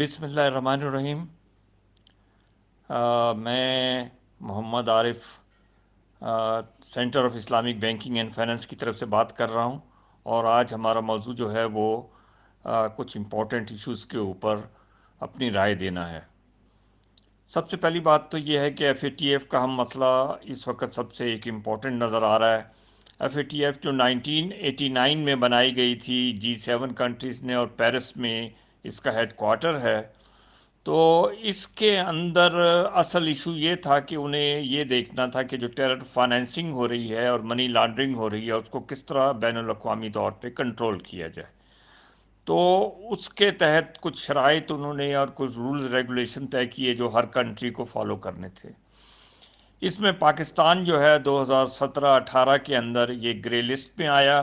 بسم اللہ الرحمن الرحیم۔ میں Muhammad Arif centre of Islamic banking and finance کی طرف سے بات کر رہا ہوں، اور آج ہمارا موضوع جو ہے وہ کچھ امپورٹنٹ ایشوز کے اوپر اپنی رائے دینا ہے۔ سب سے پہلی بات تو یہ ہے کہ ایف اے ٹی ایف کا ہم مسئلہ اس وقت سب سے ایک امپورٹنٹ نظر آ رہا ہے۔ ایف اے ٹی ایف جو 1989 میں بنائی گئی تھی G7 کنٹریز نے، اور پیرس میں اس کا ہیڈ کوارٹر ہے، تو اس کے اندر اصل ایشو یہ تھا کہ انہیں یہ دیکھنا تھا کہ جو ٹیرر فائنینسنگ ہو رہی ہے اور منی لانڈرنگ ہو رہی ہے اس کو کس طرح بین الاقوامی طور پہ کنٹرول کیا جائے۔ تو اس کے تحت کچھ شرائط انہوں نے اور کچھ رولز ریگولیشن طے کیے جو ہر کنٹری کو فالو کرنے تھے۔ اس میں پاکستان جو ہے 2017-18 کے اندر یہ گرے لسٹ میں آیا،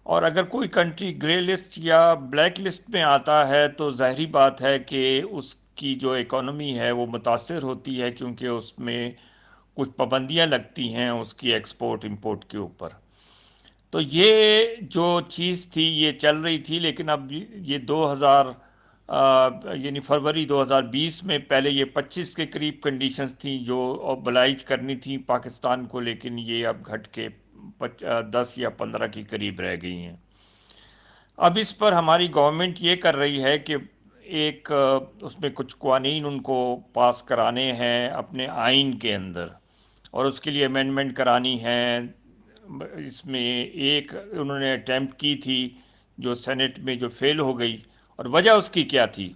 اور اگر کوئی کنٹری گرے لسٹ یا بلیک لسٹ میں آتا ہے تو ظاہری بات ہے کہ اس کی جو اکانومی ہے وہ متاثر ہوتی ہے، کیونکہ اس میں کچھ پابندیاں لگتی ہیں اس کی ایکسپورٹ امپورٹ کے اوپر۔ تو یہ جو چیز تھی یہ چل رہی تھی، لیکن اب یہ 2000 یعنی فروری 2020 میں، پہلے یہ 25 کے قریب کنڈیشنز تھیں جو oblige کرنی تھیں پاکستان کو، لیکن یہ اب گھٹ کے 10 یا 15 کے قریب رہ گئی ہیں۔ اب اس پر ہماری گورنمنٹ یہ کر رہی ہے کہ ایک اس میں کچھ قوانین ان کو پاس کرانے ہیں اپنے آئین کے اندر، اور اس کے لیے امینڈمنٹ کرانی ہے۔ اس میں ایک انہوں نے اٹیمپٹ کی تھی جو سینٹ میں جو فیل ہو گئی، اور وجہ اس کی کیا تھی؟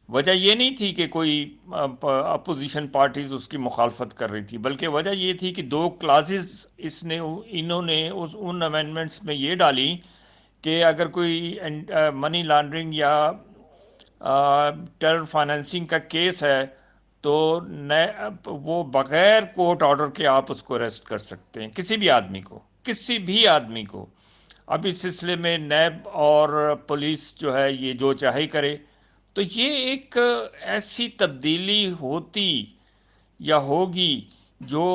وجہ یہ نہیں تھی کہ کوئی اپوزیشن پارٹیز اس کی مخالفت کر رہی تھی، بلکہ وجہ یہ تھی کہ دو کلازز انہوں نے ان امینڈمنٹس میں یہ ڈالی کہ اگر کوئی منی لانڈرنگ یا ٹیرر فائنینسنگ کا کیس ہے تو وہ بغیر کورٹ آرڈر کے آپ اس کو اریسٹ کر سکتے ہیں، کسی بھی آدمی کو، کسی بھی آدمی کو۔ اب اس سلسلے میں نیب اور پولیس جو ہے یہ جو چاہے کرے۔ تو یہ ایک ایسی تبدیلی ہوتی یا ہوگی جو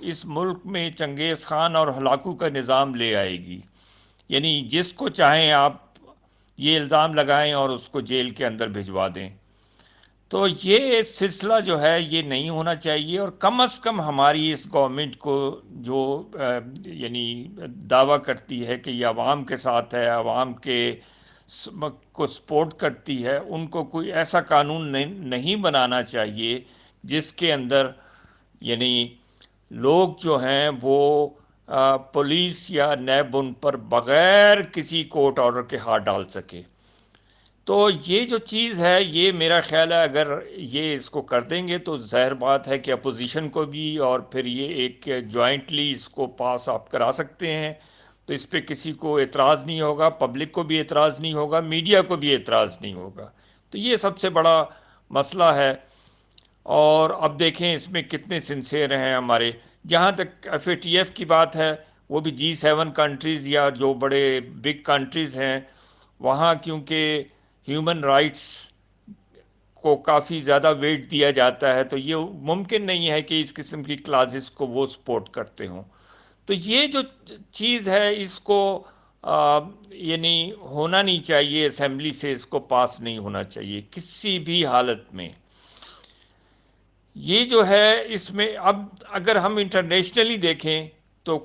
اس ملک میں چنگیز خان اور ہلاکو کا نظام لے آئے گی۔ یعنی جس کو چاہیں آپ یہ الزام لگائیں اور اس کو جیل کے اندر بھجوا دیں۔ تو یہ سلسلہ جو ہے یہ نہیں ہونا چاہیے، اور کم از کم ہماری اس گورنمنٹ کو جو یعنی دعویٰ کرتی ہے کہ یہ عوام کے ساتھ ہے، عوام کے کو سپورٹ کرتی ہے، ان کو کوئی ایسا قانون نہیں بنانا چاہیے جس کے اندر یعنی لوگ جو ہیں وہ پولیس یا نیب ان پر بغیر کسی کورٹ آرڈر کے ہاتھ ڈال سکے۔ تو یہ جو چیز ہے یہ میرا خیال ہے اگر یہ اس کو کر دیں گے تو ظاہر بات ہے کہ اپوزیشن کو بھی، اور پھر یہ ایک جوائنٹلی اس کو پاس آپ کرا سکتے ہیں، تو اس پہ کسی کو اعتراض نہیں ہوگا، پبلک کو بھی اعتراض نہیں ہوگا، میڈیا کو بھی اعتراض نہیں ہوگا۔ تو یہ سب سے بڑا مسئلہ ہے، اور اب دیکھیں اس میں کتنے سنسیئر ہیں ہمارے۔ جہاں تک ایف اے ٹی ایف کی بات ہے، وہ بھی G7 کنٹریز یا جو بڑے بگ کنٹریز ہیں وہاں کیونکہ ہیومن رائٹس کو کافی زیادہ ویٹ دیا جاتا ہے، تو یہ ممکن نہیں ہے کہ اس قسم کی کلازز کو وہ سپورٹ کرتے ہوں۔ تو یہ جو چیز ہے اس کو یعنی ہونا نہیں چاہیے، اسمبلی سے اس کو پاس نہیں ہونا چاہیے کسی بھی حالت میں۔ یہ جو ہے اس میں اب اگر ہم انٹرنیشنلی دیکھیں تو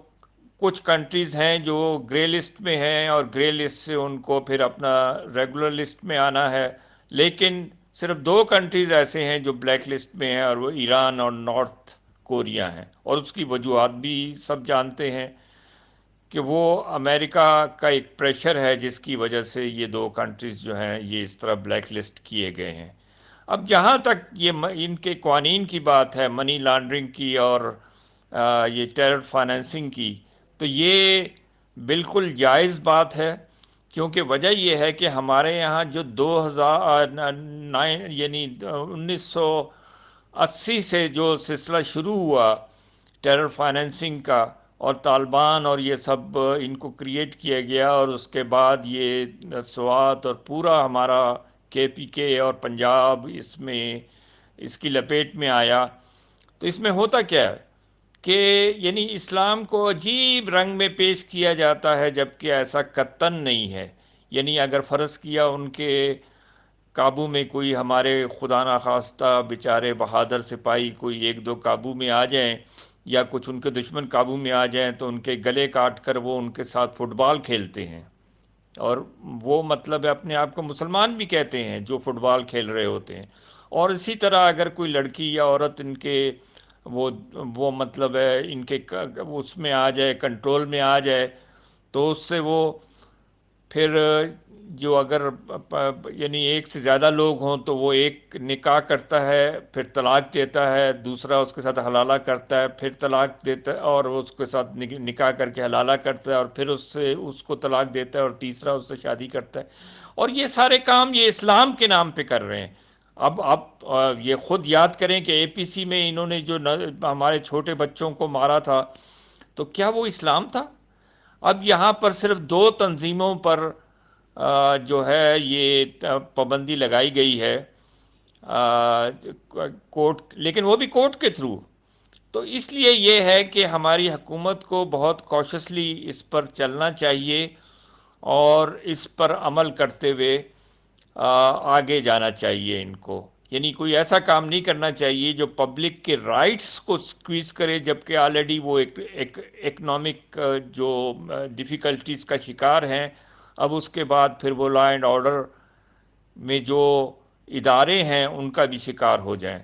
کچھ کنٹریز ہیں جو گرے لسٹ میں ہیں، اور گرے لسٹ سے ان کو پھر اپنا ریگولر لسٹ میں آنا ہے، لیکن صرف 2 کنٹریز ایسے ہیں جو بلیک لسٹ میں ہیں، اور وہ ایران اور نارتھ کوریا ہیں، اور اس کی وجوہات بھی سب جانتے ہیں کہ وہ امریکہ کا ایک پریشر ہے جس کی وجہ سے یہ 2 کنٹریز جو ہیں یہ اس طرح بلیک لسٹ کیے گئے ہیں۔ اب جہاں تک یہ ان کے قوانین کی بات ہے، منی لانڈرنگ کی اور یہ ٹیرر فائنینسنگ کی، تو یہ بالکل جائز بات ہے، کیونکہ وجہ یہ ہے کہ ہمارے یہاں جو 2009 یعنی 1980 سے جو سلسلہ شروع ہوا ٹیرر فائنینسنگ کا، اور طالبان اور یہ سب ان کو کریٹ کیا گیا، اور اس کے بعد یہ سوات اور پورا ہمارا KPK اور پنجاب اس کی لپیٹ میں آیا۔ تو اس میں ہوتا کیا ہے کہ یعنی اسلام کو عجیب رنگ میں پیش کیا جاتا ہے، جبکہ ایسا قطعاً نہیں ہے۔ یعنی اگر فرض کیا ان کے قابو میں کوئی ہمارے خدا نخواستہ بیچارے بہادر سپاہی کوئی ایک دو قابو میں آ جائیں، یا کچھ ان کے دشمن قابو میں آ جائیں، تو ان کے گلے کاٹ کر وہ ان کے ساتھ فٹ بال کھیلتے ہیں، اور وہ مطلب اپنے آپ کو مسلمان بھی کہتے ہیں جو فٹ بال کھیل رہے ہوتے ہیں۔ اور اسی طرح اگر کوئی لڑکی یا عورت ان کے وہ وہ مطلب ہے ان کے اس میں آ جائے، کنٹرول میں آ جائے، تو اس سے وہ پھر جو اگر یعنی ایک سے زیادہ لوگ ہوں تو وہ ایک نکاح کرتا ہے، پھر طلاق دیتا ہے، دوسرا اس کے ساتھ حلالہ کرتا ہے، پھر طلاق دیتا ہے، اور اس کے ساتھ نکاح کر کے حلالہ کرتا ہے، اور پھر اس کو طلاق دیتا ہے، اور تیسرا اس سے شادی کرتا ہے۔ اور یہ سارے کام یہ اسلام کے نام پہ کر رہے ہیں۔ اب یہ خود یاد کریں کہ اے پی سی میں انہوں نے جو ہمارے چھوٹے بچوں کو مارا تھا، تو کیا وہ اسلام تھا؟ اب یہاں پر صرف دو تنظیموں پر جو ہے یہ پابندی لگائی گئی ہے، کورٹ، لیکن وہ بھی کورٹ کے تھرو۔ تو اس لیے یہ ہے کہ ہماری حکومت کو بہت کوشسلی اس پر چلنا چاہیے، اور اس پر عمل کرتے ہوئے آگے جانا چاہیے ان کو۔ یعنی کوئی ایسا کام نہیں کرنا چاہیے جو پبلک کے رائٹس کو سکویز کرے، جبکہ آلریڈی وہ ایک اکنامک جو ڈیفیکلٹیز کا شکار ہیں، اب اس کے بعد پھر وہ لا اینڈ آرڈر میں جو ادارے ہیں ان کا بھی شکار ہو جائیں،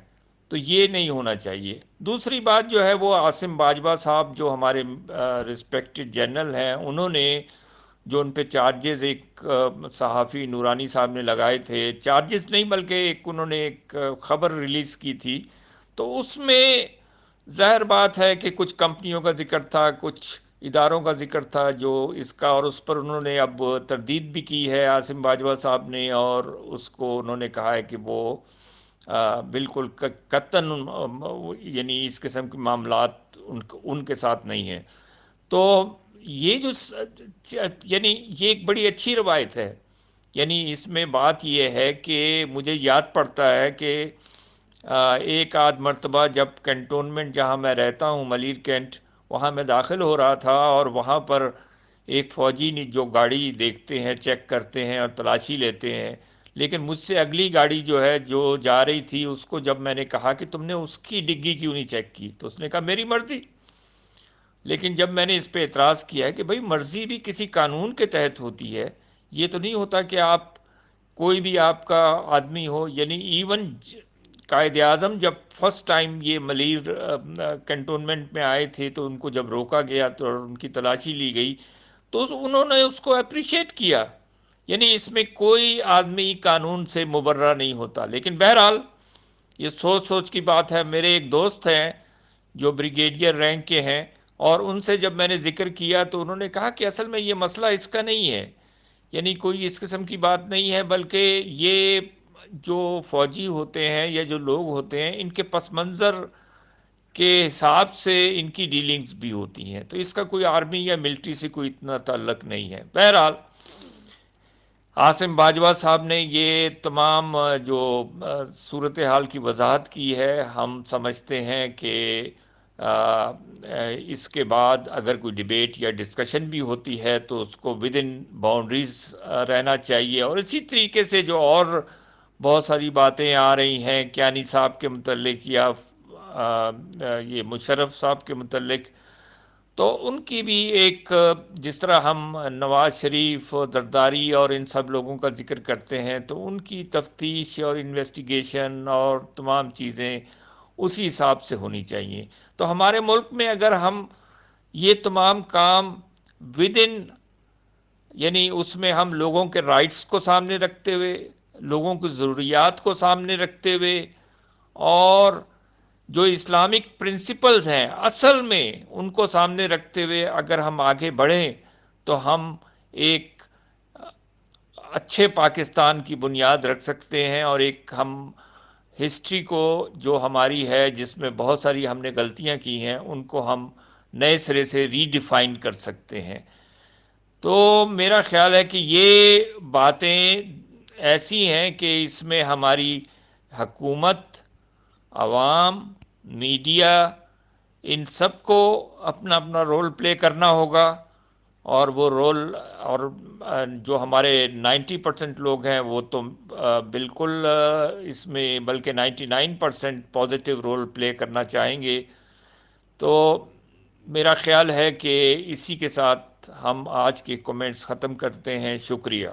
تو یہ نہیں ہونا چاہیے۔ دوسری بات جو ہے وہ عاصم باجوہ صاحب جو ہمارے رسپیکٹڈ جنرل ہیں، انہوں نے جو ان پہ چارجز ایک صحافی نورانی صاحب نے لگائے تھے، چارجز نہیں بلکہ ایک انہوں نے ایک خبر ریلیز کی تھی، تو اس میں ظاہر بات ہے کہ کچھ کمپنیوں کا ذکر تھا، کچھ اداروں کا ذکر تھا جو اس کا، اور اس پر انہوں نے اب تردید بھی کی ہے عاصم باجوہ صاحب نے، اور اس کو انہوں نے کہا ہے کہ وہ بالکل قطعاً یعنی اس قسم کے معاملات ان کے ساتھ نہیں ہیں۔ تو یہ جو یعنی یہ ایک بڑی اچھی روایت ہے۔ یعنی اس میں بات یہ ہے کہ مجھے یاد پڑتا ہے کہ ایک آدھ مرتبہ جب کنٹونمنٹ جہاں میں رہتا ہوں ملیر کینٹ، وہاں میں داخل ہو رہا تھا، اور وہاں پر ایک فوجی نے جو گاڑی دیکھتے ہیں، چیک کرتے ہیں اور تلاشی لیتے ہیں، لیکن مجھ سے اگلی گاڑی جو ہے جو جا رہی تھی، اس کو جب میں نے کہا کہ تم نے اس کی ڈگی کیوں نہیں چیک کی، تو اس نے کہا میری مرضی۔ لیکن جب میں نے اس پہ اعتراض کیا ہے کہ بھائی مرضی بھی کسی قانون کے تحت ہوتی ہے، یہ تو نہیں ہوتا کہ آپ کوئی بھی آپ کا آدمی ہو، یعنی ایون قائد اعظم جب فرسٹ ٹائم یہ ملیر کنٹونمنٹ میں آئے تھے تو ان کو جب روکا گیا تو ان کی تلاشی لی گئی، تو انہوں نے اس کو اپریشیٹ کیا۔ یعنی اس میں کوئی آدمی قانون سے مبرہ نہیں ہوتا۔ لیکن بہرحال یہ سوچ سوچ کی بات ہے۔ میرے ایک دوست ہیں جو بریگیڈیئر رینک کے ہیں، اور ان سے جب میں نے ذکر کیا تو انہوں نے کہا کہ اصل میں یہ مسئلہ اس کا نہیں ہے، یعنی کوئی اس قسم کی بات نہیں ہے، بلکہ یہ جو فوجی ہوتے ہیں یا جو لوگ ہوتے ہیں، ان کے پس منظر کے حساب سے ان کی ڈیلنگز بھی ہوتی ہیں، تو اس کا کوئی آرمی یا ملٹری سے کوئی اتنا تعلق نہیں ہے۔ بہرحال عاصم باجوہ صاحب نے یہ تمام جو صورتحال کی وضاحت کی ہے، ہم سمجھتے ہیں کہ اس کے بعد اگر کوئی ڈیبیٹ یا ڈسکشن بھی ہوتی ہے تو اس کو ود ان باؤنڈریز رہنا چاہیے۔ اور اسی طریقے سے جو اور بہت ساری باتیں آ رہی ہیں کیانی صاحب کے متعلق یا یہ مشرف صاحب کے متعلق، تو ان کی بھی ایک، جس طرح ہم نواز شریف، زرداری اور ان سب لوگوں کا ذکر کرتے ہیں، تو ان کی تفتیش اور انویسٹیگیشن اور تمام چیزیں اسی حساب سے ہونی چاہیے۔ تو ہمارے ملک میں اگر ہم یہ تمام کام ود ان، یعنی اس میں ہم لوگوں کے رائٹس کو سامنے رکھتے ہوئے، لوگوں کی ضروریات کو سامنے رکھتے ہوئے، اور جو اسلامک پرنسپلز ہیں اصل میں ان کو سامنے رکھتے ہوئے اگر ہم آگے بڑھیں، تو ہم ایک اچھے پاکستان کی بنیاد رکھ سکتے ہیں، اور ایک ہم ہسٹری کو جو ہماری ہے جس میں بہت ساری ہم نے غلطیاں کی ہیں، ان کو ہم نئے سرے سے ری ڈیفائن کر سکتے ہیں۔ تو میرا خیال ہے کہ یہ باتیں ایسی ہیں کہ اس میں ہماری حکومت، عوام، میڈیا، ان سب کو اپنا اپنا رول پلے کرنا ہوگا، اور وہ رول اور جو ہمارے 90% لوگ ہیں وہ تو بالکل اس میں بلکہ 99% پازیٹیو رول پلے کرنا چاہیں گے. تو میرا خیال ہے کہ اسی کے ساتھ ہم آج کے کومنٹس ختم کرتے ہیں. شکریہ.